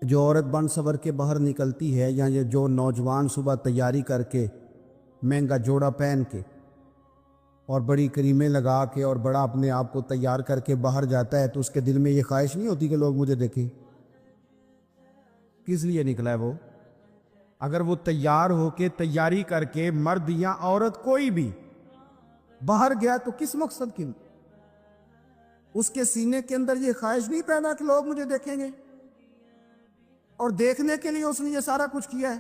جو عورت بن سور کے باہر نکلتی ہے، یا یہ جو نوجوان صبح تیاری کر کے مہنگا جوڑا پہن کے اور بڑی کریمیں لگا کے اور بڑا اپنے آپ کو تیار کر کے باہر جاتا ہے، تو اس کے دل میں یہ خواہش نہیں ہوتی کہ لوگ مجھے دیکھیں؟ کس لیے نکلا ہے وہ؟ اگر وہ تیار ہو کے تیاری کر کے مرد یا عورت کوئی بھی باہر گیا تو کس مقصد کے لیے؟ اس کے سینے کے اندر یہ خواہش نہیں پیدا کہ لوگ مجھے دیکھیں گے؟ اور دیکھنے کے لیے اس نے یہ سارا کچھ کیا ہے۔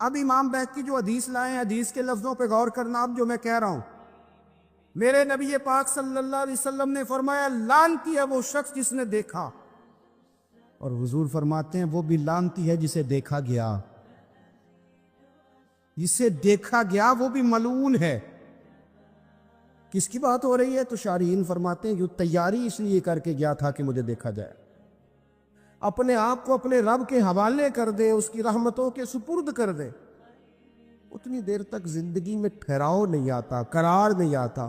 اب امام بیک کی جو حدیث لائے ہیں، حدیث کے لفظوں پہ غور کرنا۔ اب جو میں کہہ رہا ہوں، میرے نبی پاک صلی اللہ علیہ وسلم نے فرمایا لعنتی ہے وہ شخص جس نے دیکھا، اور حضور فرماتے ہیں وہ بھی لعنتی ہے جسے دیکھا گیا۔ جسے دیکھا گیا وہ بھی ملعون ہے۔ کس کی بات ہو رہی ہے؟ تو شارحین فرماتے ہیں جو تیاری اس لیے کر کے گیا تھا کہ مجھے دیکھا جائے، اپنے آپ کو اپنے رب کے حوالے کر دے، اس کی رحمتوں کے سپرد کر دے، اتنی دیر تک زندگی میں ٹھہراؤ نہیں آتا، قرار نہیں آتا۔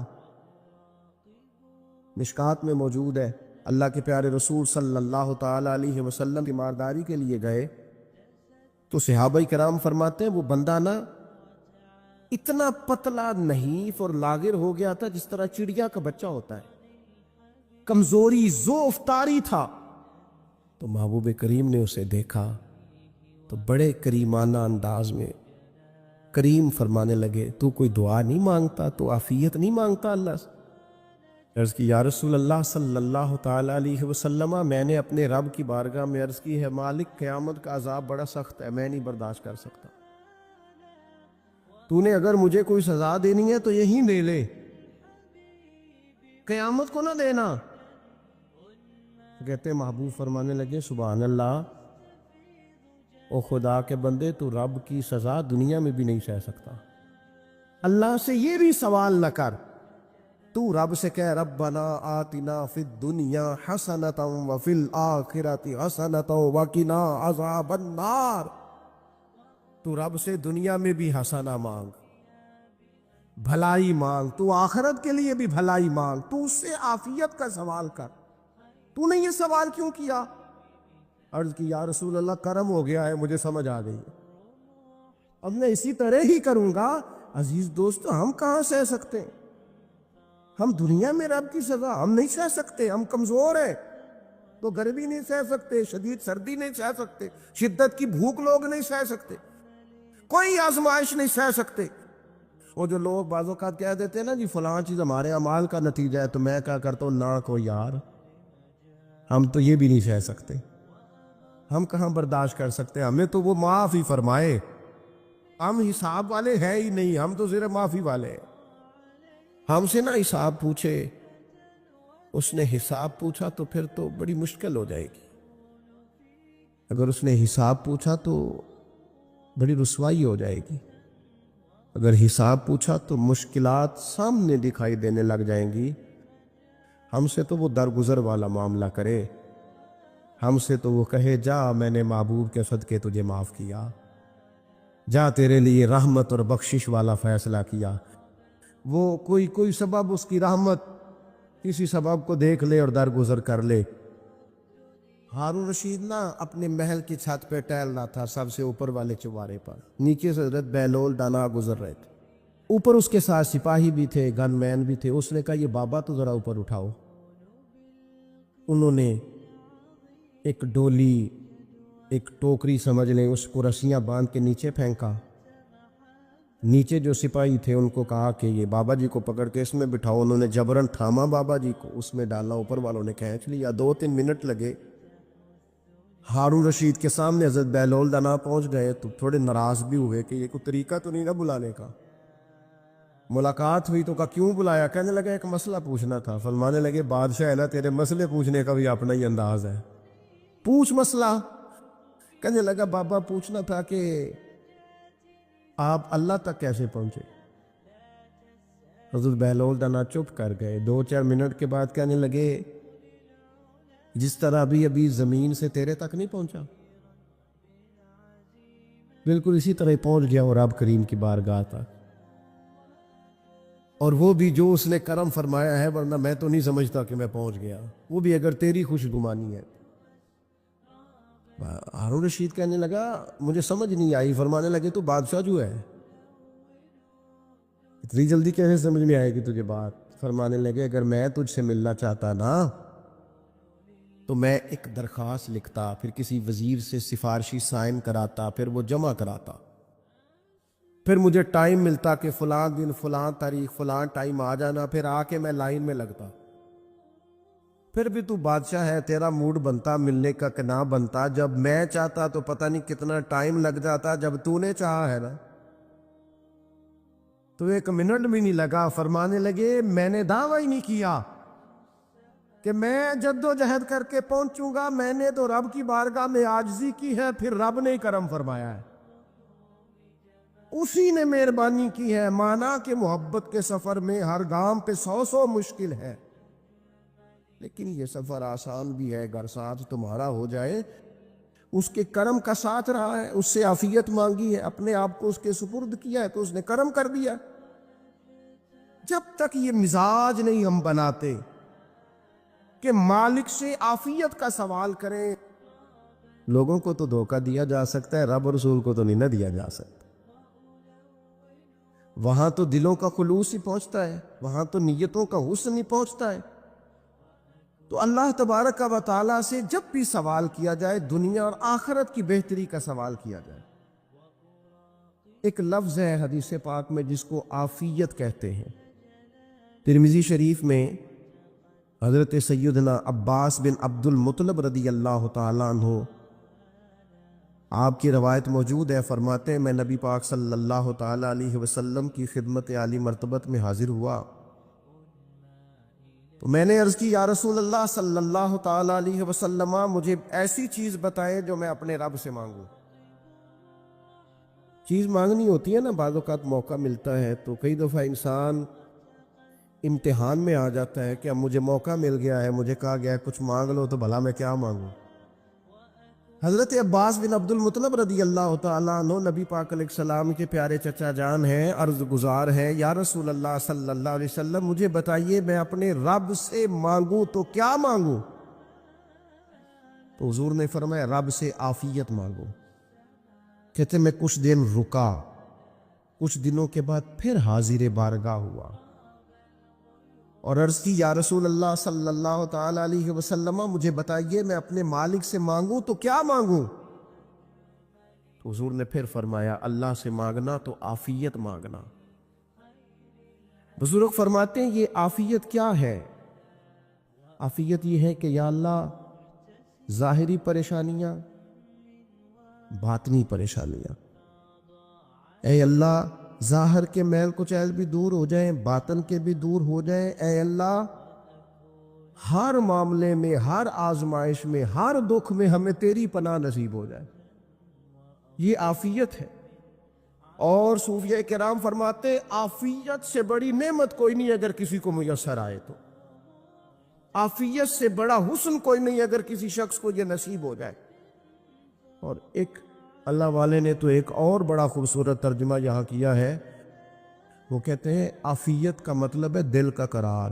مشکات میں موجود ہے، اللہ کے پیارے رسول صلی اللہ تعالی علیہ وسلم کی مارداری کے لیے گئے تو صحابہ کرام فرماتے ہیں وہ بندہ نا اتنا پتلا نحیف اور لاغر ہو گیا تھا جس طرح چڑیا کا بچہ ہوتا ہے، کمزوری ضعف طاری تھا۔ تو محبوب کریم نے اسے دیکھا تو بڑے کریمانہ انداز میں کریم فرمانے لگے، تو کوئی دعا نہیں مانگتا، تو عافیت نہیں مانگتا اللہ سے؟ عرض کی یا رسول اللہ صلی اللہ تعالی علیہ وسلم، میں نے اپنے رب کی بارگاہ میں عرض کی ہے مالک قیامت کا عذاب بڑا سخت ہے، میں نہیں برداشت کر سکتا، تو نے اگر مجھے کوئی سزا دینی ہے تو یہیں دے لے، قیامت کو نہ دینا۔ کہتے محبوب فرمانے لگے سبحان اللہ، او خدا کے بندے تو رب کی سزا دنیا میں بھی نہیں سہ سکتا، اللہ سے یہ بھی سوال نہ کر، تو رب سے کہہ ربنا آتنا فی الدنیا حسنۃ وفی الآخرۃ حسنۃ وقنا عذاب النار، تو رب سے دنیا میں بھی حسنہ مانگ، بھلائی مانگ، تو آخرت کے لیے بھی بھلائی مانگ، تو اس سے عافیت کا سوال کر، تو نے یہ سوال کیوں کیا؟ عرض کی یا رسول اللہ کرم ہو گیا ہے، مجھے سمجھ آ گئی، اب میں اسی طرح ہی کروں گا۔ عزیز دوستو، ہم کہاں سہ سکتے ہیں؟ ہم دنیا میں رب کی سزا ہم نہیں سہ سکتے، ہم کمزور ہیں، تو گرمی نہیں سہ سکتے، شدید سردی نہیں سہ سکتے، شدت کی بھوک لوگ نہیں سہ سکتے، کوئی آزمائش نہیں سہ سکتے۔ وہ جو لوگ بعض اوقات کہہ دیتے ہیں نا جی فلاں چیز ہمارے اعمال کا نتیجہ ہے، تو میں کیا کرتا ہوں نہ کو یار، ہم تو یہ بھی نہیں سہ سکتے، ہم کہاں برداشت کر سکتے، ہمیں تو وہ معاف ہی فرمائے، ہم حساب والے ہیں ہی نہیں، ہم تو صرف معافی والے ہیں۔ ہم سے نہ حساب پوچھے، اس نے حساب پوچھا تو پھر تو بڑی مشکل ہو جائے گی، اگر اس نے حساب پوچھا تو بڑی رسوائی ہو جائے گی، اگر حساب پوچھا تو مشکلات سامنے دکھائی دینے لگ جائیں گی۔ ہم سے تو وہ درگزر والا معاملہ کرے، ہم سے تو وہ کہے جا میں نے محبوب کے صدقے تجھے معاف کیا، جا تیرے لیے رحمت اور بخشش والا فیصلہ کیا۔ وہ کوئی سبب اس کی رحمت کسی سبب کو دیکھ لے اور درگزر کر لے۔ ہارون رشید نا اپنے محل کی چھت پہ ٹہل رہا تھا، سب سے اوپر والے چوبارے پر، نیچے سے حضرت بہلول دانا گزر رہے تھے، اوپر اس کے ساتھ سپاہی بھی تھے، گن مین بھی تھے۔ اس نے کہا یہ بابا تو ذرا اوپر اٹھاؤ۔ انہوں نے ایک ڈولی، ایک ٹوکری سمجھ لیں، اس کو رسیاں باندھ کے نیچے پھینکا۔ نیچے جو سپاہی تھے ان کو کہا کہ یہ بابا جی کو پکڑ کے اس میں بٹھاؤ، انہوں نے جبرن تھاما بابا جی کو، اس میں ڈالا، اوپر والوں نے کھینچ لیا۔ 2-3 منٹ لگے، ہارون رشید کے سامنے حضرت بہلول دانا پہنچ گئے تو تھوڑے ناراض بھی ہوئے کہ یہ کوئی طریقہ تو نہیں نہ بلانے کا۔ ملاقات ہوئی تو کہا کیوں بلایا؟ کہنے لگا ایک مسئلہ پوچھنا تھا۔ فرمانے لگے بادشاہ ہے نا، تیرے مسئلے پوچھنے کا بھی اپنا ہی انداز ہے، پوچھ مسئلہ۔ کہنے لگا بابا پوچھنا تھا کہ آپ اللہ تک کیسے پہنچے؟ حضرت بہلول دانا چپ کر گئے۔ 2-4 منٹ کے بعد کہنے لگے جس طرح ابھی زمین سے تیرے تک نہیں پہنچا، بالکل اسی طرح پہنچ گیا اور رب کریم کی بارگاہ تک، اور وہ بھی جو اس نے کرم فرمایا ہے، ورنہ میں تو نہیں سمجھتا کہ میں پہنچ گیا، وہ بھی اگر تیری خوش گمانی ہے۔ ہارون رشید کہنے لگا مجھے سمجھ نہیں آئی. فرمانے لگے تو بادشاہ جو ہے اتنی جلدی کیسے سمجھ میں آئے گی تجھے بات؟ فرمانے لگے اگر میں تجھ سے ملنا چاہتا نا تو میں ایک درخواست لکھتا، پھر کسی وزیر سے سفارشی سائن کراتا، پھر وہ جمع کراتا، پھر مجھے ٹائم ملتا کہ فلاں دن فلاں تاریخ فلاں ٹائم آ جانا، پھر آ کے میں لائن میں لگتا. پھر بھی تو بادشاہ ہے، تیرا موڈ بنتا ملنے کا کہ نہ بنتا. جب میں چاہتا تو پتہ نہیں کتنا ٹائم لگ جاتا، جب تو نے چاہا ہے نا تو 1 منٹ بھی نہیں لگا. فرمانے لگے میں نے دعویٰ ہی نہیں کیا کہ میں جد و جہد کر کے پہنچوں گا، میں نے تو رب کی بارگاہ میں عاجزی کی ہے، پھر رب نے کرم فرمایا ہے، اسی نے مہربانی کی ہے. مانا کہ محبت کے سفر میں ہر گام پہ 100 مشکل ہے، لیکن یہ سفر آسان بھی ہے اگر ساتھ تمہارا ہو جائے. اس کے کرم کا ساتھ رہا ہے، اس سے عافیت مانگی ہے، اپنے آپ کو اس کے سپرد کیا ہے تو اس نے کرم کر دیا. جب تک یہ مزاج نہیں ہم بناتے کہ مالک سے عافیت کا سوال کریں، لوگوں کو تو دھوکہ دیا جا سکتا ہے، رب اور رسول کو تو نہیں نہ دیا جا سکتا. وہاں تو دلوں کا خلوص ہی پہنچتا ہے، وہاں تو نیتوں کا حسن ہی پہنچتا ہے. تو اللہ تبارک و تعالیٰ سے جب بھی سوال کیا جائے دنیا اور آخرت کی بہتری کا سوال کیا جائے. ایک لفظ ہے حدیث پاک میں جس کو عافیت کہتے ہیں. ترمذی شریف میں حضرت سیدنا عباس بن عبد المطلب رضی اللہ تعالیٰ عنہ آپ کی روایت موجود ہے. فرماتے ہیں میں نبی پاک صلی اللہ تعالیٰ علیہ وسلم کی خدمت عالی مرتبت میں حاضر ہوا تو میں نے عرض کی یا رسول اللہ صلی اللہ تعالیٰ علیہ وسلم مجھے ایسی چیز بتائیں جو میں اپنے رب سے مانگوں. چیز مانگنی ہوتی ہے نا، بعض اوقات موقع ملتا ہے تو کئی دفعہ انسان امتحان میں آ جاتا ہے کہ اب مجھے موقع مل گیا ہے، مجھے کہا گیا ہے کچھ مانگ لو تو بھلا میں کیا مانگوں. حضرت عباس بن عبد المطلب رضی اللہ تعالیٰ عنہ نبی پاک علیہ السلام کے پیارے چچا جان ہیں، عرض گزار ہیں یا رسول اللہ صلی اللہ علیہ وسلم مجھے بتائیے میں اپنے رب سے مانگوں تو کیا مانگوں؟ تو حضور نے فرمایا رب سے عافیت مانگو. کہتے میں کچھ دن رکا، کچھ دنوں کے بعد پھر حاضر بارگاہ ہوا اور عرض کی یا رسول اللہ صلی اللہ تعالیٰ علیہ وسلم مجھے بتائیے میں اپنے مالک سے مانگوں تو کیا مانگوں؟ تو حضور نے پھر فرمایا اللہ سے مانگنا تو عافیت مانگنا. بزرگ فرماتے ہیں یہ عافیت کیا ہے؟ عافیت یہ ہے کہ یا اللہ ظاہری پریشانیاں، باطنی پریشانیاں، اے اللہ ظاہر کے میل کچیل بھی دور ہو جائیں، باطن کے بھی دور ہو جائیں. اے اللہ ہر معاملے میں، ہر آزمائش میں، ہر دکھ میں ہمیں تیری پناہ نصیب ہو جائے. یہ عافیت ہے. اور صوفیہ کرام فرماتے عافیت سے بڑی نعمت کوئی نہیں اگر کسی کو میسر آئے تو، عافیت سے بڑا حسن کوئی نہیں اگر کسی شخص کو یہ نصیب ہو جائے. اور ایک اللہ والے نے تو ایک اور بڑا خوبصورت ترجمہ یہاں کیا ہے، وہ کہتے ہیں عافیت کا مطلب ہے دل کا قرار،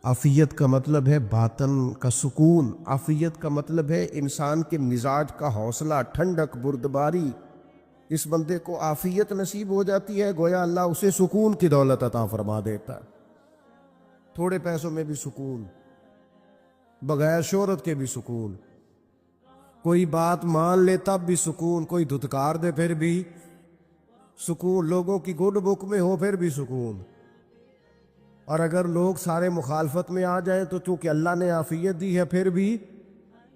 عافیت کا مطلب ہے باطن کا سکون، عافیت کا مطلب ہے انسان کے مزاج کا حوصلہ، ٹھنڈک، بردباری. اس بندے کو عافیت نصیب ہو جاتی ہے گویا اللہ اسے سکون کی دولت عطا فرما دیتا ہے. تھوڑے پیسوں میں بھی سکون، بغیر شہرت کے بھی سکون، کوئی بات مان لے تب بھی سکون، کوئی دھتکار دے پھر بھی سکون، لوگوں کی گڈ بک میں ہو پھر بھی سکون. اور اگر لوگ سارے مخالفت میں آ جائیں تو چونکہ اللہ نے عافیت دی ہے پھر بھی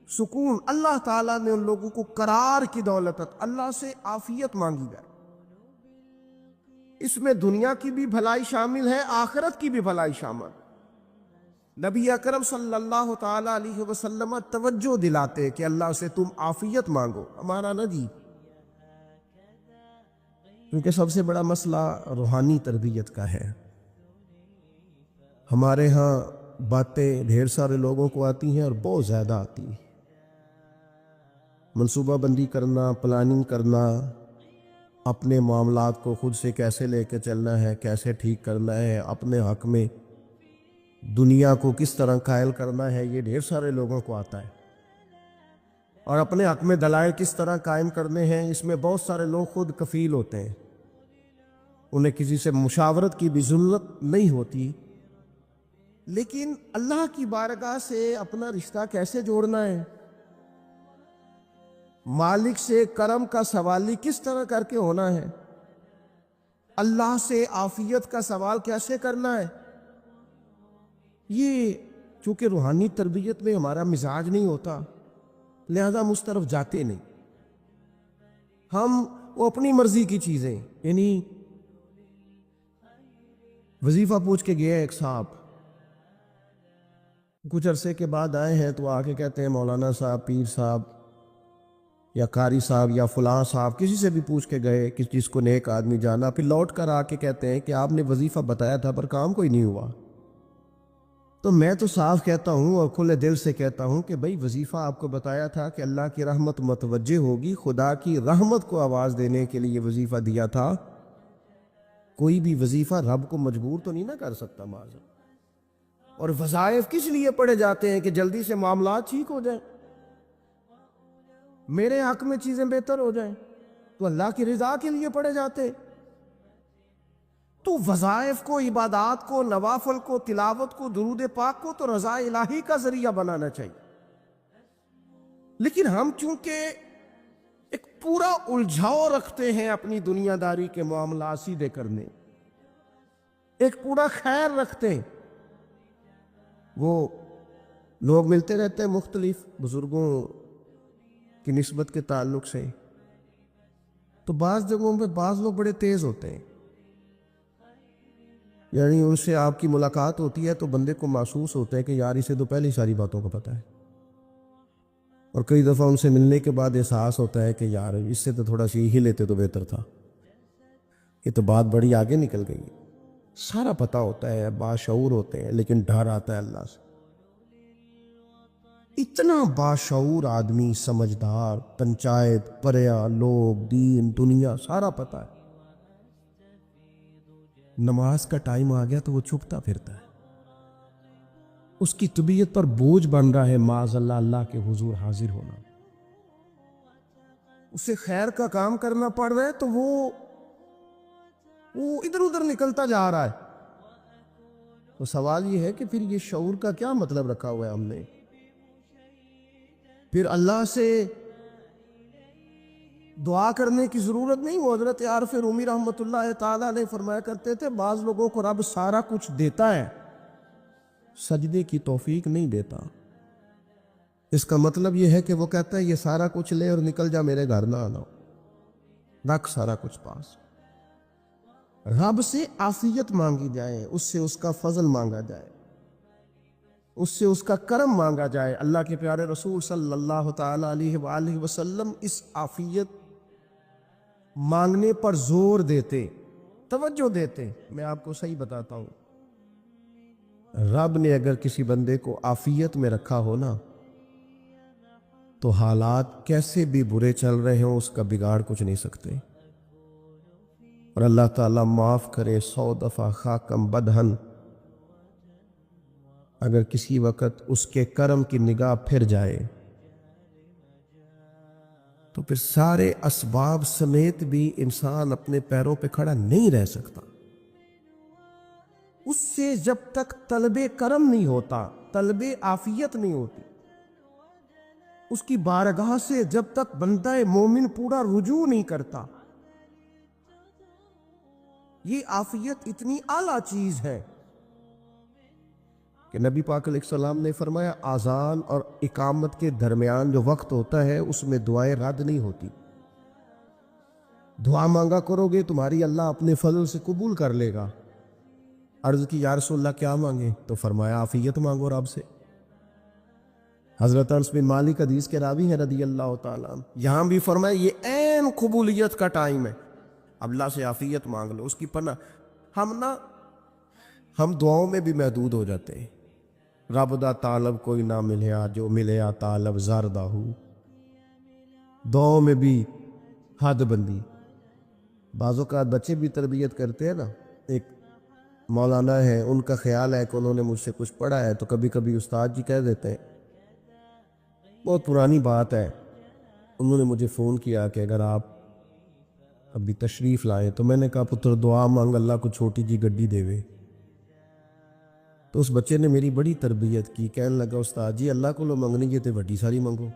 سکون. اللہ تعالیٰ نے ان لوگوں کو قرار کی دولت، اللہ سے عافیت مانگی جائے. اس میں دنیا کی بھی بھلائی شامل ہے، آخرت کی بھی بھلائی شامل. نبی اکرم صلی اللہ تعالیٰ علیہ وسلم توجہ دلاتے کہ اللہ سے تم عافیت مانگو، ہمارا نہ جی. کیونکہ سب سے بڑا مسئلہ روحانی تربیت کا ہے. ہمارے ہاں باتیں ڈھیر سارے لوگوں کو آتی ہیں اور بہت زیادہ آتی ہیں. منصوبہ بندی کرنا، پلاننگ کرنا، اپنے معاملات کو خود سے کیسے لے کے چلنا ہے، کیسے ٹھیک کرنا ہے، اپنے حق میں دنیا کو کس طرح قائل کرنا ہے، یہ ڈھیر سارے لوگوں کو آتا ہے. اور اپنے حق میں دلائل کس طرح قائم کرنے ہیں، اس میں بہت سارے لوگ خود کفیل ہوتے ہیں، انہیں کسی سے مشاورت کی بھی ضرورت نہیں ہوتی۔ لیکن اللہ کی بارگاہ سے اپنا رشتہ کیسے جوڑنا ہے، مالک سے کرم کا سوالی کس طرح کر کے ہونا ہے، اللہ سے عافیت کا سوال کیسے کرنا ہے، یہ چونکہ روحانی تربیت میں ہمارا مزاج نہیں ہوتا، لہذا ہم اس طرف جاتے نہیں۔ ہم وہ اپنی مرضی کی چیزیں، یعنی وظیفہ پوچھ کے گئے ایک صاحب، کچھ عرصے کے بعد آئے ہیں تو آ کے کہتے ہیں مولانا صاحب، پیر صاحب یا قاری صاحب یا فلاں صاحب، کسی سے بھی پوچھ کے گئے کہ جس کو نیک آدمی جانا، پھر لوٹ کر آ کے کہتے ہیں کہ آپ نے وظیفہ بتایا تھا پر کام کوئی نہیں ہوا۔ تو میں تو صاف کہتا ہوں اور کھلے دل سے کہتا ہوں کہ بھائی وظیفہ آپ کو بتایا تھا کہ اللہ کی رحمت متوجہ ہوگی، خدا کی رحمت کو آواز دینے کے لیے وظیفہ دیا تھا۔ کوئی بھی وظیفہ رب کو مجبور تو نہیں نہ کر سکتا معاذ۔ اور وظائف کس لیے پڑھے جاتے ہیں کہ جلدی سے معاملات ٹھیک ہو جائیں، میرے حق میں چیزیں بہتر ہو جائیں، تو اللہ کی رضا کے لیے پڑھے جاتے۔ تو وظائف کو، عبادات کو، نوافل کو، تلاوت کو، درود پاک کو تو رضا الہی کا ذریعہ بنانا چاہیے۔ لیکن ہم چونکہ ایک پورا الجھاؤ رکھتے ہیں اپنی دنیا داری کے معاملات سیدھے کرنے، ایک پورا خیر رکھتے ہیں، وہ لوگ ملتے رہتے ہیں مختلف بزرگوں کی نسبت کے تعلق سے، تو بعض جگہوں پہ بعض لوگ بڑے تیز ہوتے ہیں، یعنی ان سے آپ کی ملاقات ہوتی ہے تو بندے کو محسوس ہوتا ہے کہ یار اسے تو پہلے ساری باتوں کا پتہ ہے، اور کئی دفعہ ان سے ملنے کے بعد احساس ہوتا ہے کہ یار اس سے تو تھوڑا سیکھ ہی لیتے تو بہتر تھا، یہ تو بات بڑی آگے نکل گئی ہے۔ سارا پتہ ہوتا ہے، باشعور ہوتے ہیں، لیکن ڈر آتا ہے اللہ سے۔ اتنا باشعور آدمی، سمجھدار، پنچایت، پریا، لوگ، دین، دنیا سارا پتہ ہے، نماز کا ٹائم آ گیا تو وہ چھپتا پھرتا ہے، اس کی طبیعت پر بوجھ بن رہا ہے معاذ اللہ اللہ کے حضور حاضر ہونا، اسے خیر کا کام کرنا پڑ رہا ہے تو وہ ادھر ادھر نکلتا جا رہا ہے۔ تو سوال یہ ہے کہ پھر یہ شعور کا کیا مطلب رکھا ہوا ہے ہم نے؟ پھر اللہ سے دعا کرنے کی ضرورت نہیں۔ وہ حضرت عارف رومی رحمۃ اللہ تعالیٰ علیہ فرمایا کرتے تھے بعض لوگوں کو رب سارا کچھ دیتا ہے، سجدے کی توفیق نہیں دیتا۔ اس کا مطلب یہ ہے کہ وہ کہتا ہے یہ سارا کچھ لے اور نکل جا، میرے گھر نہ آنا، رکھ سارا کچھ پاس۔ رب سے عافیت مانگی جائے، اس سے اس کا فضل مانگا جائے، اس سے اس کا کرم مانگا جائے۔ اللہ کے پیارے رسول صلی اللہ تعالیٰ علیہ وآلہ وسلم اس عافیت مانگنے پر زور دیتے، توجہ دیتے۔ میں آپ کو صحیح بتاتا ہوں، رب نے اگر کسی بندے کو عافیت میں رکھا ہو نا، تو حالات کیسے بھی برے چل رہے ہوں اس کا بگاڑ کچھ نہیں سکتے۔ اور اللہ تعالیٰ معاف کرے، 100 دفعہ خاکم بدہن، اگر کسی وقت اس کے کرم کی نگاہ پھر جائے تو پھر سارے اسباب سمیت بھی انسان اپنے پیروں پہ کھڑا نہیں رہ سکتا۔ اس سے جب تک طلب کرم نہیں ہوتا، طلب عافیت نہیں ہوتی، اس کی بارگاہ سے جب تک بندہ مومن پورا رجوع نہیں کرتا، یہ عافیت اتنی اعلیٰ چیز ہے کہ نبی پاک علیہ السلام نے فرمایا آذان اور اقامت کے درمیان جو وقت ہوتا ہے اس میں دعائیں رد نہیں ہوتی۔ دعا مانگا کرو گے تمہاری اللہ اپنے فضل سے قبول کر لے گا۔ عرض کی یا رسول اللہ کیا مانگے؟ تو فرمایا عافیت مانگو رب سے۔ حضرت انس بن مالک حدیث کے راوی ہیں رضی اللہ تعالیٰ عنہ، یہاں بھی فرمایا یہ عین قبولیت کا ٹائم ہے، اب اللہ سے عافیت مانگ لو، اس کی پناہ۔ ہم دعاؤں میں بھی محدود ہو جاتے ہیں، رب دا طالب کوئی نہ ملیا، جو ملیا طالب زردہ ہو، دعاؤں میں بھی حد بندی۔ بعض اوقات بچے بھی تربیت کرتے ہیں نا، ایک مولانا ہے، ان کا خیال ہے کہ انہوں نے مجھ سے کچھ پڑھا ہے، تو کبھی کبھی استاد جی کہہ دیتے ہیں، بہت پرانی بات ہے، انہوں نے مجھے فون کیا کہ اگر آپ ابھی تشریف لائیں، تو میں نے کہا پتر دعا مانگ اللہ کو چھوٹی جی گڈی دے وے۔ تو اس بچے نے میری بڑی تربیت کی، کہنے لگا استاد جی اللہ کو لو منگنی ہے تو وڈی ساری منگو،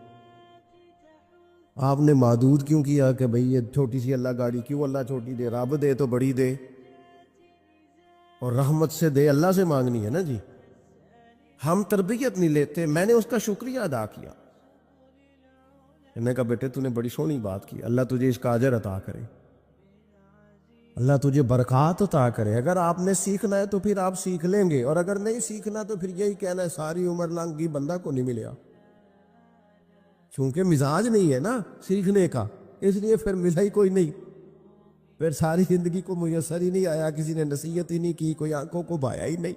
آپ نے محدود کیوں کیا کہ بھئی یہ چھوٹی سی اللہ گاڑی کیوں اللہ چھوٹی دے، رب دے تو بڑی دے اور رحمت سے دے، اللہ سے مانگنی ہے نا جی۔ ہم تربیت نہیں لیتے۔ میں نے اس کا شکریہ ادا کیا، میں نے کہا بیٹے تو نے بڑی سونی بات کی، اللہ تجھے اس کا اجر عطا کرے، اللہ تجھے برکات عطا کرے۔ اگر آپ نے سیکھنا ہے تو پھر آپ سیکھ لیں گے، اور اگر نہیں سیکھنا تو پھر یہی کہنا ہے ساری عمر لنگ گئی بندہ کو نہیں ملیا، چونکہ مزاج نہیں ہے نا سیکھنے کا، اس لیے پھر ملا ہی کوئی نہیں، پھر ساری زندگی کو میسر ہی نہیں آیا، کسی نے نصیحت ہی نہیں کی، کوئی آنکھوں کو بھایا ہی نہیں،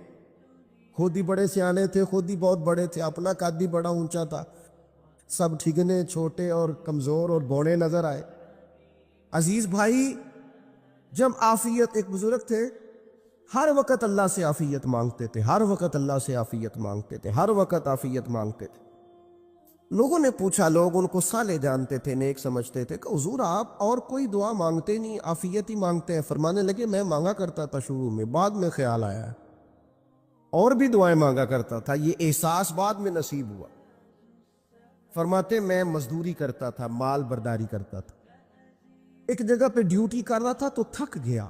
خود ہی بڑے سیانے تھے، خود ہی بہت بڑے تھے، اپنا قد بھی بڑا اونچا تھا، سب ٹھگنے چھوٹے اور کمزور اور بوڑے نظر آئے۔ عزیز بھائی، جب عافیت، ایک بزرگ تھے ہر وقت اللہ سے عافیت مانگتے تھے، ہر وقت اللہ سے عافیت مانگتے تھے، ہر وقت عافیت مانگتے تھے۔ لوگوں نے پوچھا، لوگ ان کو صالح جانتے تھے، نیک سمجھتے تھے، کہ حضور آپ اور کوئی دعا مانگتے نہیں، عافیت ہی مانگتے ہیں؟ فرمانے لگے میں مانگا کرتا تھا شروع میں، بعد میں خیال آیا ہے اور بھی دعائیں مانگا کرتا تھا، یہ احساس بعد میں نصیب ہوا۔ فرماتے میں مزدوری کرتا تھا، مال برداری کرتا تھا، ایک جگہ پہ ڈیوٹی کر رہا تھا تو تھک گیا،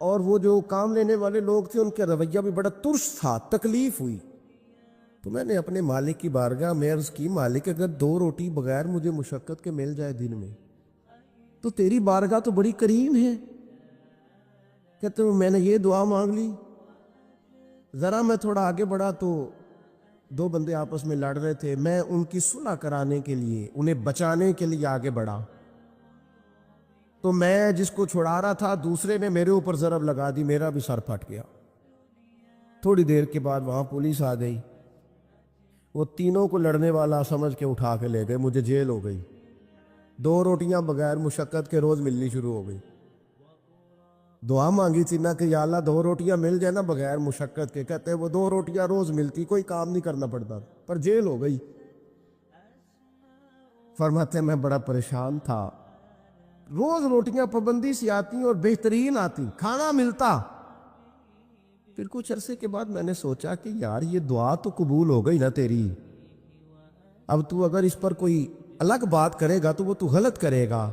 اور وہ جو کام لینے والے لوگ تھے ان کا رویہ بھی بڑا ترس تھا، تکلیف ہوئی، تو میں نے اپنے مالک کی بارگاہ میں عرض کی، مالک اگر 2 روٹی بغیر مجھے مشقت کے مل جائے دن میں تو تیری بارگاہ تو بڑی کریم ہے۔ کہتے ہیں میں نے یہ دعا مانگ لی، ذرا میں تھوڑا آگے بڑھا تو 2 بندے آپس میں لڑ رہے تھے، میں ان کی صلح کرانے کے لیے، انہیں بچانے کے لیے آگے بڑھا، تو میں جس کو چھڑا رہا تھا دوسرے نے میرے اوپر ضرب لگا دی، میرا بھی سر پھٹ گیا۔ تھوڑی دیر کے بعد وہاں پولیس آ گئی، وہ تینوں کو لڑنے والا سمجھ کے اٹھا کے لے گئے، مجھے جیل ہو گئی، 2 روٹیاں بغیر مشقت کے روز ملنی شروع ہو گئی۔ دعا مانگی تھی نا کہ یا اللہ 2 روٹیاں مل جائے نا بغیر مشقت کے، کہتے وہ 2 روٹیاں روز ملتی، کوئی کام نہیں کرنا پڑتا، پر جیل ہو گئی۔ فرماتے میں بڑا پریشان تھا، روز روٹیاں پابندی سے آتی اور بہترین آتی، کھانا ملتا۔ پھر کچھ عرصے کے بعد میں نے سوچا کہ یار یہ دعا تو قبول ہو گئی نا تیری، اب تو اگر اس پر کوئی الگ بات کرے گا تو وہ تو غلط کرے گا۔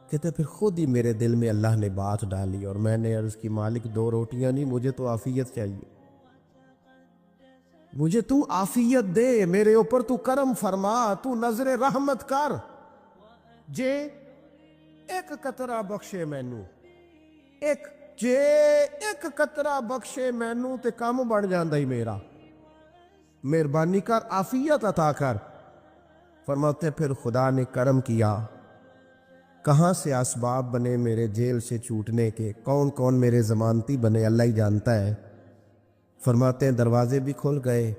کہتے پھر خود ہی میرے دل میں اللہ نے بات ڈالی، اور میں نے عرض کی مالک 2 روٹیاں نہیں، مجھے تو عافیت چاہیے، مجھے تو عافیت دے، میرے اوپر تو کرم فرما، تو نظر رحمت کر، جے ایک قطرہ بخشے مینوں، جے ایک قطرہ بخشے مینوں تے کام بن جاندا ہی میرا، مہربانی کر عافیت عطا کر۔ فرماتے پھر خدا نے کرم کیا، کہاں سے اسباب بنے میرے جیل سے چھوٹنے کے، کون کون میرے ضمانتی بنے اللہ ہی جانتا ہے۔ فرماتے ہیں دروازے بھی کھل گئے،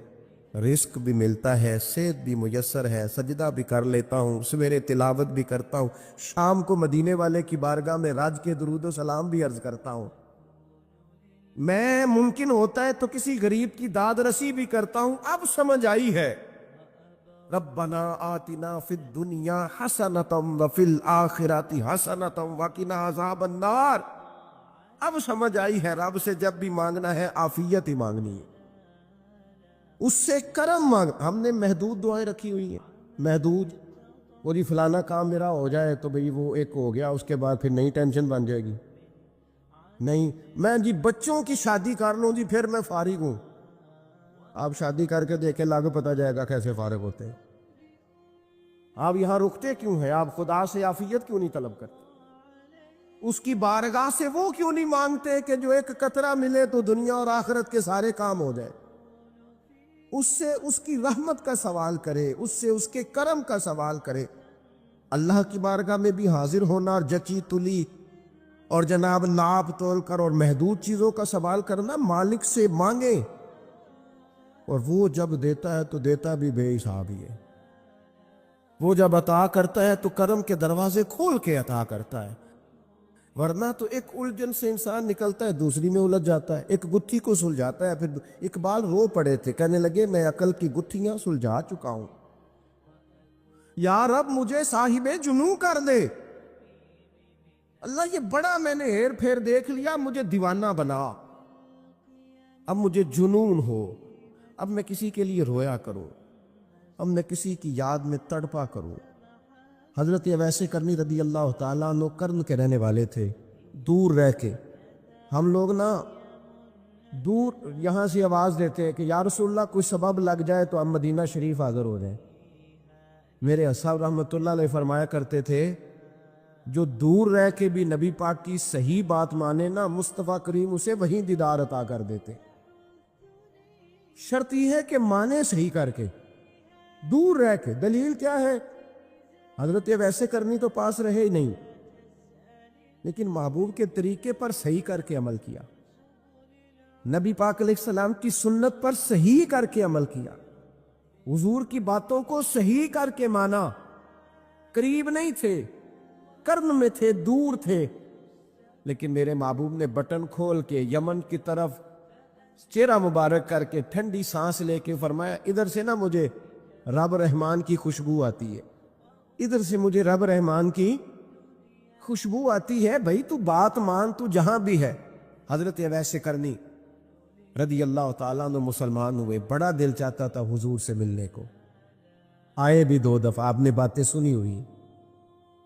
رزق بھی ملتا ہے، صحت بھی میسر ہے، سجدہ بھی کر لیتا ہوں، سویرے تلاوت بھی کرتا ہوں، شام کو مدینے والے کی بارگاہ میں راج کے درود و سلام بھی عرض کرتا ہوں، میں ممکن ہوتا ہے تو کسی غریب کی داد رسی بھی کرتا ہوں۔ اب سمجھ آئی ہے، ربنا آتنا فی الدنیا حسنۃ وفی الآخرۃ حسنۃ وقنا عذاب النار۔ اب سمجھ آئی ہے رب سے جب بھی مانگنا ہے عافیت ہی مانگنی ہے، اس سے کرم مانگ۔ ہم نے محدود دعائیں رکھی ہوئی ہیں، محدود، وہ جی فلانا کام میرا ہو جائے تو بھئی وہ ایک ہو گیا، اس کے بعد پھر نئی ٹینشن بن جائے گی، نہیں میں جی بچوں کی شادی کر لوں جی پھر میں فارغ ہوں۔ آپ شادی کر کے دیکھیں لاگو پتہ جائے گا کیسے فارغ ہوتے ہیں۔ آپ یہاں رکتے کیوں ہیں؟ آپ خدا سے عافیت کیوں نہیں طلب کرتے؟ اس کی بارگاہ سے وہ کیوں نہیں مانگتے کہ جو ایک قطرہ ملے تو دنیا اور آخرت کے سارے کام ہو جائے؟ اس سے اس کی رحمت کا سوال کرے، اس سے اس کے کرم کا سوال کرے۔ اللہ کی بارگاہ میں بھی حاضر ہونا اور جچی تلی اور جناب ناپ تول کر اور محدود چیزوں کا سوال کرنا، مالک سے مانگیں، اور وہ جب دیتا ہے تو دیتا بھی بے حساب ہی ہے، وہ جب عطا کرتا ہے تو کرم کے دروازے کھول کے عطا کرتا ہے، ورنہ تو ایک الجھن سے انسان نکلتا ہے دوسری میں الجھ جاتا ہے، ایک گتھی کو سلجھاتا ہے۔ پھر اقبال رو پڑے تھے، کہنے لگے میں عقل کی گتھیاں سلجھا چکا ہوں، یا رب مجھے صاحب جنوں کر دے، اللہ یہ بڑا میں نے ہیر پھیر دیکھ لیا، مجھے دیوانہ بنا، اب مجھے جنون ہو، اب میں کسی کے لیے رویا کروں، اب میں کسی کی یاد میں تڑپا کروں۔ حضرت اویس کرنی رضی اللہ تعالیٰ عنہ کرن کے رہنے والے تھے، دور رہ کے۔ ہم لوگ نا دور یہاں سے آواز دیتے ہیں کہ یا رسول اللہ کوئی سبب لگ جائے تو ہم مدینہ شریف حاضر ہو جائیں۔ میرے اصحاب رحمۃ اللہ علیہ فرمایا کرتے تھے جو دور رہ کے بھی نبی پاک کی صحیح بات مانے نا، مصطفیٰ کریم اسے وہیں دیدار عطا کر دیتے۔ شرط یہ ہے کہ مانے صحیح کر کے، دور رہ کے۔ دلیل کیا ہے؟ حضرت ویسے کرنی تو پاس رہے ہی نہیں، لیکن محبوب کے طریقے پر صحیح کر کے عمل کیا، نبی پاک علیہ السلام کی سنت پر صحیح کر کے عمل کیا، حضور کی باتوں کو صحیح کر کے مانا۔ قریب نہیں تھے، کرن میں تھے، دور تھے، لیکن میرے محبوب نے بٹن کھول کے یمن کی طرف چہرہ مبارک کر کے ٹھنڈی سانس لے کے فرمایا ادھر سے نا مجھے رب رحمان کی خوشبو آتی ہے، ادھر سے مجھے رب رحمان کی خوشبو آتی ہے، بھائی تو بات مان، تو جہاں بھی ہے۔ حضرت اویس کرنی رضی اللہ تعالیٰ عنہ مسلمان ہوئے، بڑا دل چاہتا تھا حضور سے ملنے کو، آئے بھی 2 دفعہ، آپ نے باتیں سنی ہوئی۔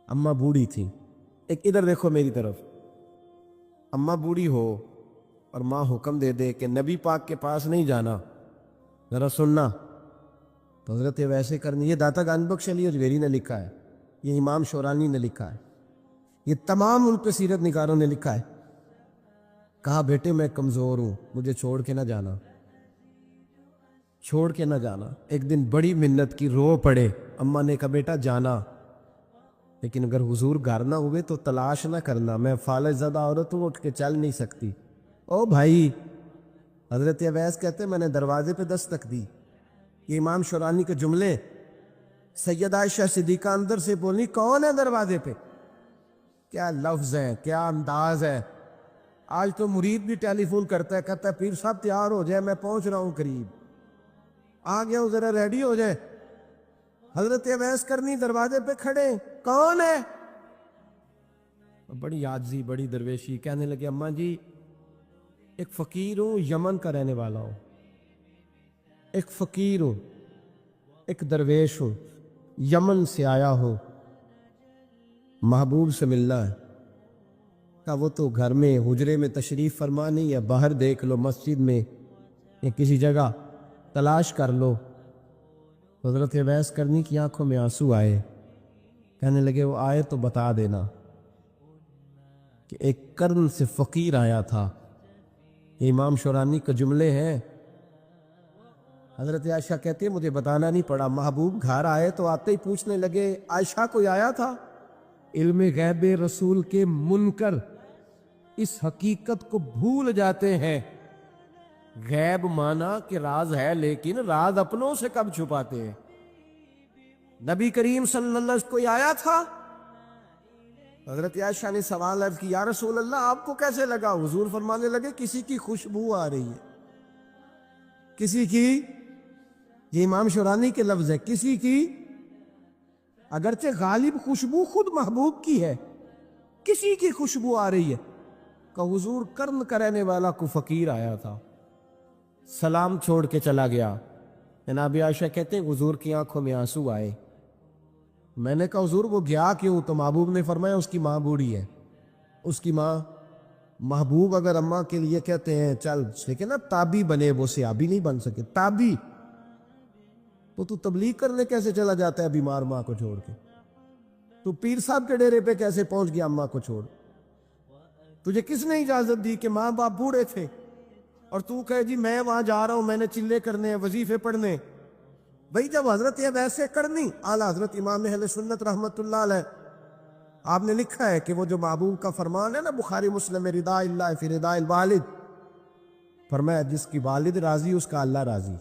اماں بوڑھی تھی، ایک ادھر دیکھو میری طرف، اماں بوڑھی ہو اور ماں حکم دے دے کہ نبی پاک کے پاس نہیں جانا، ذرا سننا، تو حضرت ویسے کرنی، یہ داتا گان بخش علی اجویری نے لکھا ہے، یہ امام شورانی نے لکھا ہے، یہ تمام ان پہ سیرت نگاروں نے لکھا ہے۔ کہا بیٹے میں کمزور ہوں، مجھے چھوڑ کے نہ جانا، چھوڑ کے نہ جانا۔ ایک دن بڑی منت کی، رو پڑے، اماں نے کہا بیٹا جانا، لیکن اگر حضور گھر نہ ہوئے تو تلاش نہ کرنا، میں فالج زدہ عورت ہوں، اٹھ کے چل نہیں سکتی۔ او بھائی، حضرت اویس کہتے میں نے دروازے پہ دستک دی، یہ امام شورانی کے جملے، سیدہ عائشہ صدیقہ اندر سے بولی کون ہے دروازے پہ؟ کیا لفظ ہے، کیا انداز ہے! آج تو مرید بھی ٹیلی فون کرتا ہے، کہتا ہے پیر صاحب تیار ہو جائے، میں پہنچ رہا ہوں قریب، آ گیا ہوں، ذرا ریڈی ہو جائے۔ حضرت اویس کرنی دروازے پہ کھڑے، کون ہے؟ بڑی عاجزی، بڑی درویشی، کہنے لگے اماں جی ایک فقیر ہوں، یمن کا رہنے والا ہوں، ایک فقیر ہوں، ایک درویش ہوں، یمن سے آیا ہوں، محبوب سے ملنا ہے۔ کہا وہ تو گھر میں حجرے میں تشریف فرما نہیں ہے، باہر دیکھ لو، مسجد میں یا کسی جگہ تلاش کر لو۔ حضرت اویس کرنی کی آنکھوں میں آنسو آئے، کہنے لگے وہ آئے تو بتا دینا کہ ایک کرن سے فقیر آیا تھا۔ یہ امام شورانی کے جملے ہیں۔ حضرت عائشہ کہتے ہیں مجھے بتانا نہیں پڑا، محبوب گھر آئے تو آتے ہی پوچھنے لگے عائشہ کوئی آیا تھا؟ علم غیب رسول کے منکر اس حقیقت کو بھول جاتے ہیں۔ غیب مانا کہ راز ہے، لیکن راز اپنوں سے کب چھپاتے ہیں؟ نبی کریم صلی اللہ علیہ وسلم کوئی آیا تھا؟ حضرت عائشہ نے سوال عرض کی یا رسول اللہ آپ کو کیسے لگا؟ حضور فرمانے لگے کسی کی خوشبو آ رہی ہے، کسی کی، یہ امام شورانی کے لفظ ہے، کسی کی، اگرچہ غالب خوشبو خود محبوب کی ہے، کسی کی خوشبو آ رہی ہے۔ کہ حضور کرن کا رہنے والا کو فقیر آیا تھا، سلام چھوڑ کے چلا گیا۔ جناب عائشہ کہتے ہیں حضور کی آنکھوں میں آنسو آئے۔ میں نے کہا حضور وہ گیا کیوں؟ تو محبوب نے فرمایا اس کی ماں بوڑھی ہے، اس کی ماں۔ محبوب اگر اماں کے لیے کہتے ہیں چل لیکن نا تابی بنے، وہ صحابی نہیں بن سکے، تابی، تو تبلیغ کرنے کیسے چلا جاتا ہے بیمار ماں کو چھوڑ کے؟ تو پیر صاحب کے ڈیرے پہ کیسے پہنچ گیا اماں کو چھوڑ؟ تجھے کس نے اجازت دی کہ ماں باپ بوڑھے تھے اور تو کہے جی میں وہاں جا رہا ہوں، میں نے چلے کرنے ہیں، وظیفے پڑھنے؟ بھئی جب حضرت ویسے کرنی اعلیٰ حضرت امام اہل سنت رحمت اللہ علیہ، آپ نے لکھا ہے کہ وہ جو محبوب کا فرمان ہے نا بخاری مسلم میں، رضا اللہ فی رضا الوالد، فرمایا جس کی والد راضی اس کا اللہ راضی،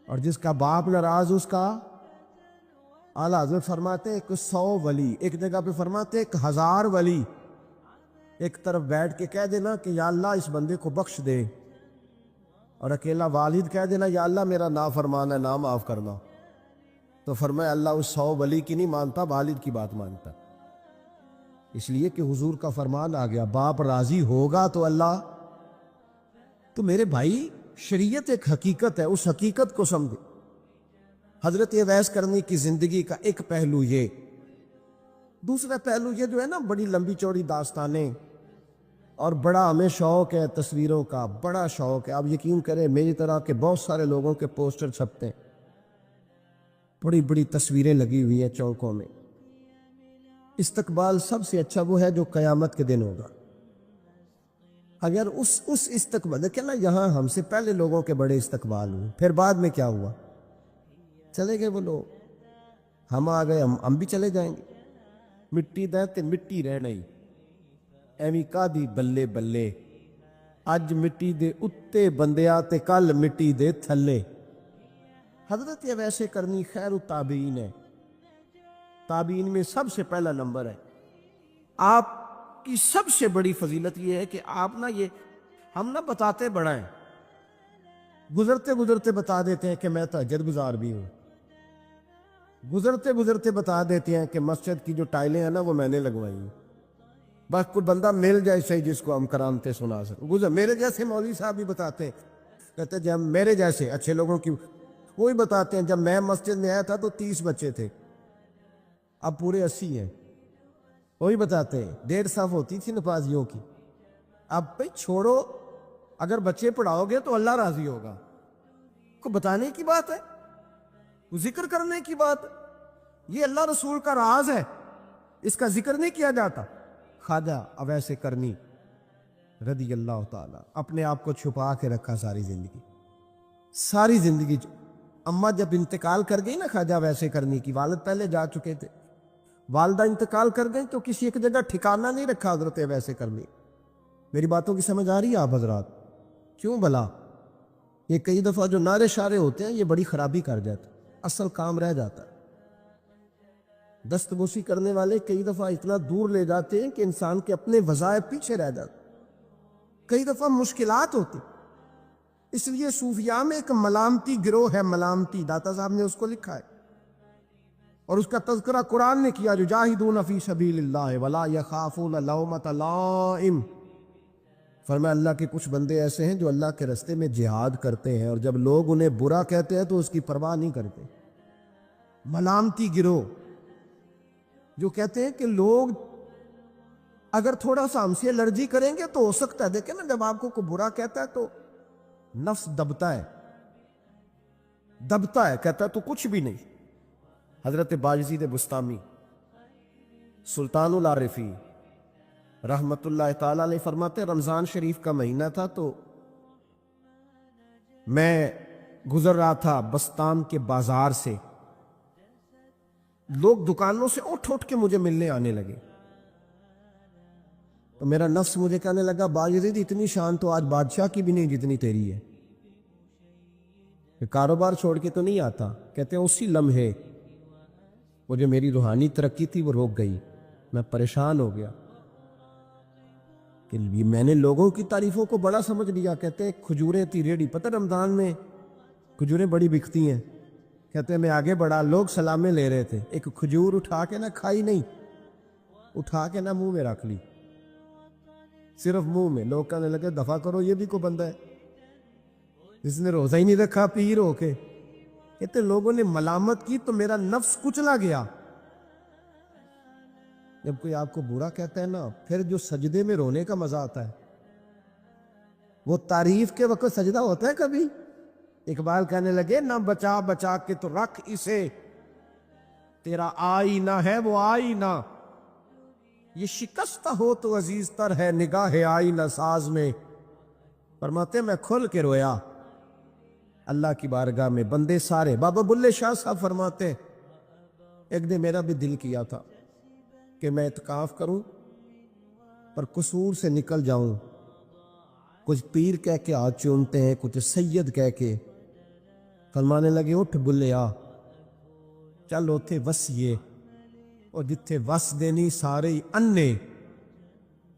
اور جس کا باپ ناراض اس کا، اعلیٰ حضرت فرماتے ہیں 100 ولی، ایک جگہ پہ فرماتے ہیں 1000 ولی ایک طرف بیٹھ کے کہہ دینا کہ یا اللہ اس بندے کو بخش دے، اور اکیلا والد کہہ دینا یا اللہ میرا نافرمان ہے، نہ معاف کرنا۔ تو فرمایا اللہ اس 100 ولی کی نہیں مانتا، والد کی بات مانتا، اس لیے کہ حضور کا فرمان آ گیا باپ راضی ہوگا تو اللہ۔ تو میرے بھائی شریعت ایک حقیقت ہے، اس حقیقت کو سمجھے۔ حضرت اویس کرنی کی زندگی کا ایک پہلو یہ، دوسرا پہلو یہ جو ہے نا بڑی لمبی چوڑی داستانیں، اور بڑا ہمیں شوق ہے تصویروں کا، بڑا شوق ہے۔ آپ یقین کریں میری طرح کے بہت سارے لوگوں کے پوسٹر چھپتے ہیں، بڑی بڑی تصویریں لگی ہوئی ہیں چوکوں میں۔ استقبال سب سے اچھا وہ ہے جو قیامت کے دن ہوگا۔ اگر اس استقبال دیکھیں نا، یہاں ہم سے پہلے لوگوں کے بڑے استقبال ہوئے، پھر بعد میں کیا ہوا؟ چلے گئے وہ لوگ، ہم آ گئے، ہم بھی چلے جائیں گے۔ مٹی دے تے مٹی رہ نہیں، ایویں کا دی بلے بلے، اج مٹی دے اتے بندیا تے کل مٹی دے تھلے۔ حضرت اویس کرنی خیر التابعین ہے، تابعین میں سب سے پہلا نمبر ہے۔ آپ کی سب سے بڑی فضیلت یہ ہے کہ آپ یہ ہم بتاتے بڑا ہیں، گزرتے گزرتے بتا دیتے ہیں کہ میں تہجد گزار بھی ہوں، گزرتے گزرتے بتا دیتے ہیں کہ مسجد کی جو ٹائلیں ہیں نا وہ میں نے لگوائی ہیں، بس کوئی بندہ مل جائے صحیح جس کو ہم کرامتے سنا سکیں۔ میرے جیسے مولوی صاحب بھی بتاتے ہیں، کہتے ہیں جب میرے جیسے اچھے لوگوں کی وہی بتاتے ہیں، جب میں مسجد میں آیا تھا تو 30 بچے تھے، اب پورے 80 ہیں۔ وہی بتاتے ہیں 1.5 صف ہوتی تھی نمازیوں کی، اب بھائی چھوڑو، اگر بچے پڑھاؤ گے تو اللہ راضی ہوگا۔ کو بتانے کی بات ہے، ذکر کرنے کی بات ہے، یہ اللہ رسول کا راز ہے، اس کا ذکر نہیں کیا جاتا۔ خواجہ اویس کرنی رضی اللہ تعالی اپنے آپ کو چھپا کے رکھا ساری زندگی، ساری زندگی۔ اماں جب انتقال کر گئی نا خواجہ اویس کرنی کی، والد پہلے جا چکے تھے، والدہ انتقال کر گئی تو کسی ایک جگہ ٹھکانہ نہیں رکھا حضرت اویس کرنی۔ میری باتوں کی سمجھ آ رہی ہے آپ حضرات؟ کیوں بھلا؟ یہ کئی دفعہ جو نعرے شارے ہوتے ہیں یہ بڑی خرابی کر جاتے ہیں، اصل کام رہ جاتا ہے۔ دست بوسی کرنے والے کئی دفعہ اتنا دور لے جاتے ہیں کہ انسان کے اپنے وظائف پیچھے رہ جاتے، کئی دفعہ مشکلات ہوتی۔ اس لیے صوفیاء میں ایک ملامتی گروہ ہے، ملامتی، داتا صاحب نے اس کو لکھا ہے، اور اس کا تذکرہ قرآن نے کیا، یجاہدون فی سبیل اللہ ولا یخافون لومۃ لائم۔ فرمایا اللہ کے کچھ بندے ایسے ہیں جو اللہ کے راستے میں جہاد کرتے ہیں، اور جب لوگ انہیں برا کہتے ہیں تو اس کی پرواہ نہیں کرتے۔ ملامتی گروہ جو کہتے ہیں کہ لوگ اگر تھوڑا سا ہم سے الرجی کریں گے تو ہو سکتا ہے، دیکھیں نا جب آپ کو کوئی برا کہتا ہے تو نفس دبتا ہے، دبتا ہے، کہتا ہے تو کچھ بھی نہیں۔ حضرت باجزید بستامی سلطان العارفین رحمت اللہ تعالی علیہ فرماتے، رمضان شریف کا مہینہ تھا تو میں گزر رہا تھا بستان کے بازار سے، لوگ دکانوں سے اٹھ اٹھ کے مجھے ملنے آنے لگے، تو میرا نفس مجھے کہنے لگا باجزید اتنی شان تو آج بادشاہ کی بھی نہیں جتنی تیری ہے، کہ کاروبار چھوڑ کے تو نہیں آتا۔ کہتے ہیں اسی لمحے وہ جو میری روحانی ترقی تھی وہ روک گئی، میں پریشان ہو گیا کہ میں نے لوگوں کی تعریفوں کو بڑا سمجھ لیا۔ کہتے ہیں کھجوریں تھی ریڑھی، پتہ رمضان میں کھجوریں بڑی بکتی ہیں، کہتے ہیں میں آگے بڑھا، لوگ سلامیں لے رہے تھے، ایک کھجور اٹھا کے کھائی نہیں، اٹھا کے منہ میں رکھ لی، صرف منہ میں۔ لوگ کہنے لگے دفع کرو، یہ بھی کوئی بندہ ہے جس نے روزہ ہی نہیں رکھا پیر ہو کے۔ کہتے لوگوں نے ملامت کی تو میرا نفس کچلا گیا۔ جب کوئی آپ کو برا کہتا ہے نا، پھر جو سجدے میں رونے کا مزہ آتا ہے، وہ تعریف کے وقت سجدہ ہوتا ہے کبھی؟ اقبال کہنے لگے نہ بچا بچا کے تو رکھ اسے، تیرا آئینہ ہے وہ آئینہ، یہ شکستہ ہو تو عزیز تر ہے نگاہ آئینہ ساز میں۔ فرماتے میں کھل کے رویا اللہ کی بارگاہ میں، بندے سارے۔ بابا بلے شاہ صاحب فرماتے ایک دن میرا بھی دل کیا تھا کہ میں اعتکاف کروں پر قصور سے نکل جاؤں، کچھ پیر کہہ کے ہاتھ چومتے ہیں، کچھ سید کہہ کے۔ فرمانے لگے اٹھ بلے آ، چل اوتھے وسیے، اور جتھے وس دینی سارے ہی انے،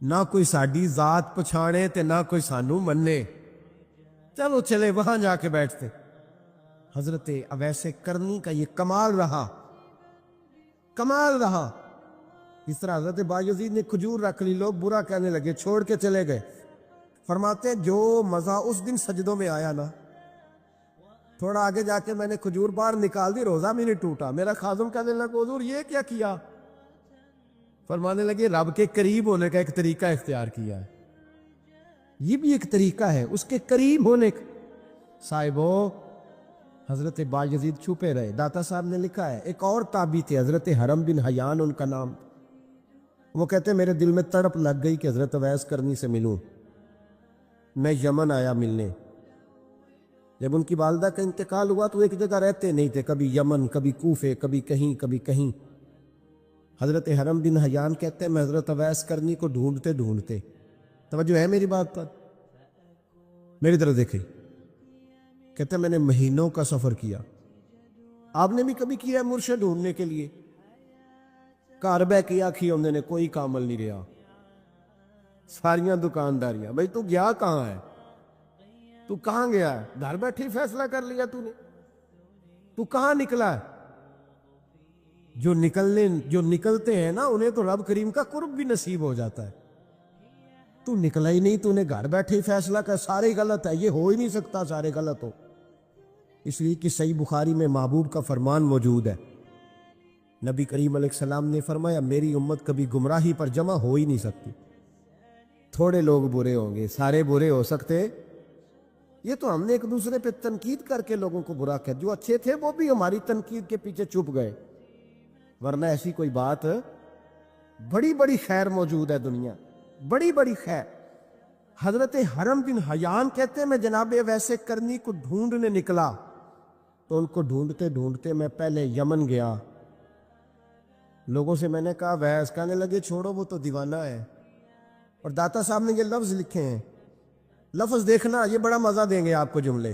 نہ کوئی ساڈی ذات پچھانے تے نہ کوئی سانو منے، چلو چلے وہاں جا کے بیٹھتے۔ حضرت اویس کرنی کا یہ کمال رہا، کمال رہا۔ اس طرح حضرت بایزید نے کھجور رکھ لی، لوگ برا کہنے لگے، چھوڑ کے چلے گئے۔ فرماتے ہیں جو مزہ اس دن سجدوں میں آیا نا، تھوڑا آگے جا کے میں نے کھجور باہر نکال دی، روزہ میں نہیں ٹوٹا۔ میرا خادم کہنے لگا حضور یہ کیا کیا؟ فرمانے لگے رب کے قریب ہونے کا ایک طریقہ اختیار کیا ہے، یہ بھی ایک طریقہ ہے اس کے قریب ہونے کا۔ صاحبو حضرت بایزید چھپے رہے۔ داتا صاحب نے لکھا ہے ایک اور تابعی تھے حضرت حرم بن حیان ان کا نام، وہ کہتے میرے دل میں تڑپ لگ گئی کہ حضرت اویس کرنی سے ملوں۔ میں یمن آیا ملنے، جب ان کی والدہ کا انتقال ہوا تو ایک جگہ رہتے نہیں تھے، کبھی یمن، کبھی کوفے، کبھی کہیں کبھی کہیں۔ حضرت حرم بن حیان کہتے ہیں میں حضرت اویس کرنی کو ڈھونڈتے ڈھونڈتے، توجہ ہے میری بات پر، میری طرف دیکھیں، کہتے ہیں میں نے مہینوں کا سفر کیا۔ آپ نے بھی کبھی کیا ہے مرشد ڈھونڈنے کے لیے؟ گھر بہ کے آکھی انہوں نے کوئی کامل نہیں رہا، ساریاں دکانداریاں۔ بھائی تو گیا کہاں ہے؟ تو کہاں گیا ہے؟ گھر بیٹھے فیصلہ کر لیا تو نے؟ تو کہاں نکلا ہے؟ جو نکلتے ہیں نا انہیں تو رب کریم کا قرب بھی نصیب ہو جاتا ہے۔ تو نکلا ہی نہیں، تو نے گھر بیٹھے فیصلہ کر سارے غلط ہے، یہ ہو ہی نہیں سکتا سارے غلط ہو۔ اس لیے کہ صحیح بخاری میں محبوب کا فرمان موجود ہے، نبی کریم علیہ السلام نے فرمایا میری امت کبھی گمراہی پر جمع ہو ہی نہیں سکتی، تھوڑے لوگ برے ہوں گے، سارے برے ہو سکتے؟ یہ تو ہم نے ایک دوسرے پہ تنقید کر کے لوگوں کو برا کیا، جو اچھے تھے وہ بھی ہماری تنقید کے پیچھے چھپ گئے، ورنہ ایسی کوئی بات، بڑی بڑی خیر موجود ہے دنیا، بڑی بڑی خیر۔ حضرت حرم بن حیان کہتے ہیں میں جناب اویس کرنی کو ڈھونڈنے نکلا، تو ان کو ڈھونڈتے ڈھونڈتے میں پہلے یمن گیا۔ لوگوں سے میں نے کہا اویس، کہنے لگے چھوڑو وہ تو دیوانہ ہے۔ اور داتا صاحب نے یہ لفظ لکھے ہیں، لفظ دیکھنا یہ بڑا مزہ دیں گے آپ کو جملے۔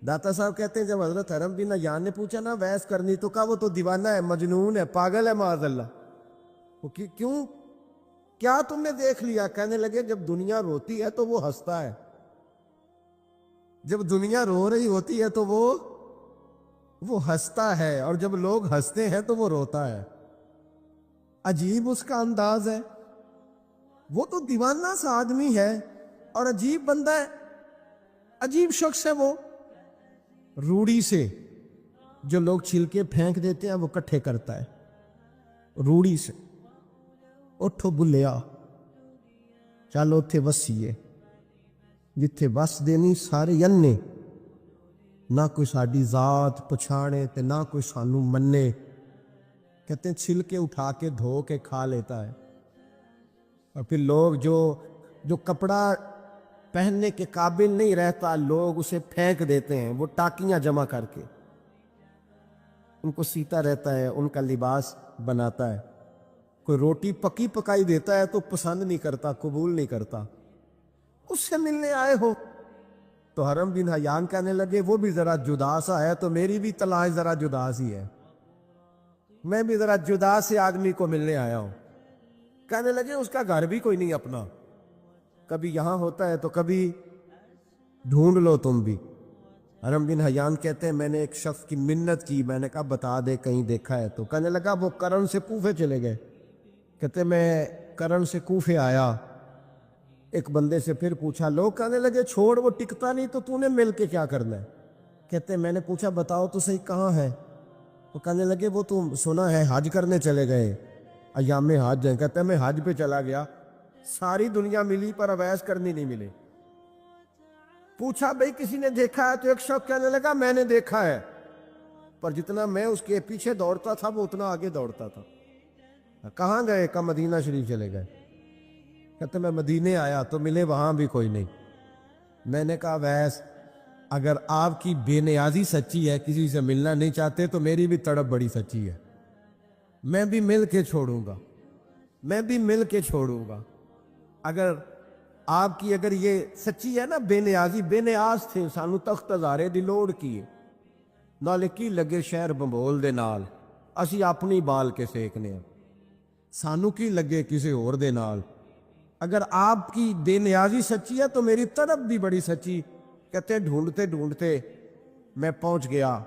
داتا صاحب کہتے ہیں جب حضرت حرم بن حیان نے پوچھا نا اویس کرنی، تو کہا وہ تو دیوانہ ہے، مجنون ہے، پاگل ہے معاذ اللہ۔ وہ کیوں؟ کیا تم نے دیکھ لیا؟ کہنے لگے جب دنیا روتی ہے تو وہ ہنستا ہے، جب دنیا رو رہی ہوتی ہے تو وہ ہنستا ہے، اور جب لوگ ہنستے ہیں تو وہ روتا ہے۔ عجیب اس کا انداز ہے، وہ تو دیوانہ سا آدمی ہے اور عجیب بندہ ہے، عجیب شخص ہے وہ۔ روڑی سے جو لوگ چھلکے پھینک دیتے ہیں وہ کٹھے کرتا ہے، روڑی سے۔ اٹھو بلیا چلو اتھے وسیے، جتھے بس دینی سارے ینے، نہ کوئی ساڈی ذات پچھاڑے تے نہ کوئی سانو منے۔ کہتے ہیں چھلکے اٹھا کے دھو کے کھا لیتا ہے، اور پھر لوگ جو کپڑا پہننے کے قابل نہیں رہتا لوگ اسے پھینک دیتے ہیں، وہ ٹاکیاں جمع کر کے ان کو سیتا رہتا ہے، ان کا لباس بناتا ہے۔ کوئی روٹی پکی پکائی دیتا ہے تو پسند نہیں کرتا، قبول نہیں کرتا، اس سے ملنے آئے ہو۔ تو حرم بن حیان کہنے لگے وہ بھی ذرا جدا سا ہے تو میری بھی تلاش ذرا جدا سی ہے، میں بھی ذرا جدا سے آدمی کو ملنے آیا ہوں۔ کہنے لگے اس کا گھر بھی کوئی نہیں اپنا، کبھی یہاں ہوتا ہے تو کبھی ڈھونڈ لو تم بھی۔ حرم بن حیان کہتے ہیں میں نے ایک شخص کی منت کی، میں نے کہا بتا دے کہیں دیکھا ہے تو۔ کہنے لگا وہ کرن سے کوفے چلے گئے۔ کہتے میں کرن سے کوفے آیا، ایک بندے سے پھر پوچھا، لوگ کہنے لگے چھوڑ وہ ٹکتا نہیں تو نے مل کے کیا کرنا ہے؟ کہتے میں نے پوچھا بتاؤ تو صحیح کہاں ہے؟ وہ کہنے لگے وہ تم سنا ہے حج کرنے چلے گئے، ایام حج ہیں۔ کہتے میں حج پہ چلا گیا، ساری دنیا ملی پر اویس کرنی نہیں ملے۔ پوچھا بھئی کسی نے دیکھا ہے؟ تو ایک شخص کہنے لگا میں نے دیکھا ہے، پر جتنا میں اس کے پیچھے دوڑتا تھا وہ اتنا آگے دوڑتا تھا۔ کہاں گئے؟ کہ مدینہ شریف چلے گئے۔ کہتے میں مدینے آیا تو ملے وہاں بھی کوئی نہیں۔ میں نے کہا ویس اگر آپ کی بے نیازی سچی ہے، کسی سے ملنا نہیں چاہتے، تو میری بھی تڑپ بڑی سچی ہے، میں بھی مل کے چھوڑوں گا، میں بھی مل کے چھوڑوں گا۔ اگر آپ کی اگر یہ سچی ہے نا بے نیازی، بے نیاز تھے، سانو تخت ہزارے دی لوڑ کی ہے، نالے کی لگے شہر بمبول دے نال، اسی اپنی بال کے سیکنے ہیں، سانو کی لگے کسی اور دے نال۔ اگر آپ کی بے نیازی سچی ہے تو میری طرف بھی بڑی سچی۔ کہتے ڈھونڈتے ڈھونڈتے میں پہنچ گیا.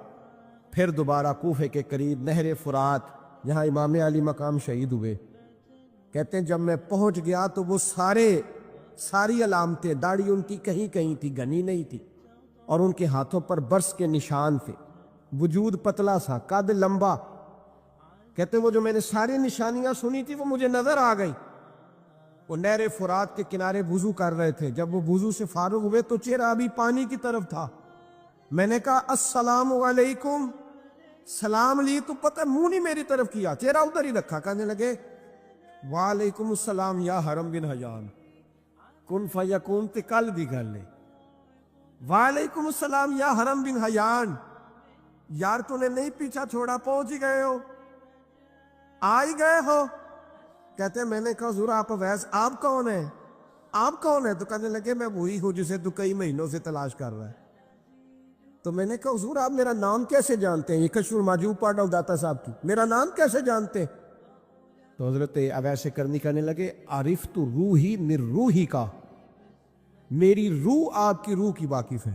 پھر دوبارہ کوفے کے قریب نہر فرات جہاں امام علی مقام شہید ہوئے. کہتے ہیں جب میں پہنچ گیا تو وہ ساری علامتیں، داڑھی ان کی کہیں کہیں تھی، گھنی نہیں تھی، اور ان کے ہاتھوں پر برس کے نشان تھے. وجود پتلا سا، قد لمبا. کہتے ہیں وہ جو میں نے ساری نشانیاں سنی تھی وہ مجھے نظر آ گئی. وہ نہر فرات کے کنارے وضو کر رہے تھے. جب وہ وضو سے فارغ ہوئے تو چہرہ ابھی پانی کی طرف تھا. میں نے کہا السلام علیکم. سلام لی تو پتہ منہ نہیں میری طرف کیا، چہرہ ادھر ہی رکھا. کہنے لگے وعلیکم السلام یا حرم بن حیان. کن فیکون تے کل دی گل ہے. وعلیکم السلام یا حرم بن حیان. یار تو نے نہیں پیچھا چھوڑا، پہنچ ہی گئے ہو، آ ہی گئے ہو. کہتے ہیں میں نے کہا حضور آپ اویس، آپ کون ہیں؟ آپ کون ہیں؟ تو کہنے لگے میں وہی ہوں جسے تو کئی مہینوں سے تلاش کر رہا ہے. تو میں نے کہا حضور آپ میرا نام کیسے جانتے ہیں؟ یہ کشف المحجوب پڑھ رہا ہوں داتا صاحب کی، میرا نام کیسے جانتے ہیں؟ تو حضرت اویس کرنی کہنے لگے عرفت روحی من روحی کا، میری روح آپ کی روح کی واقف ہے.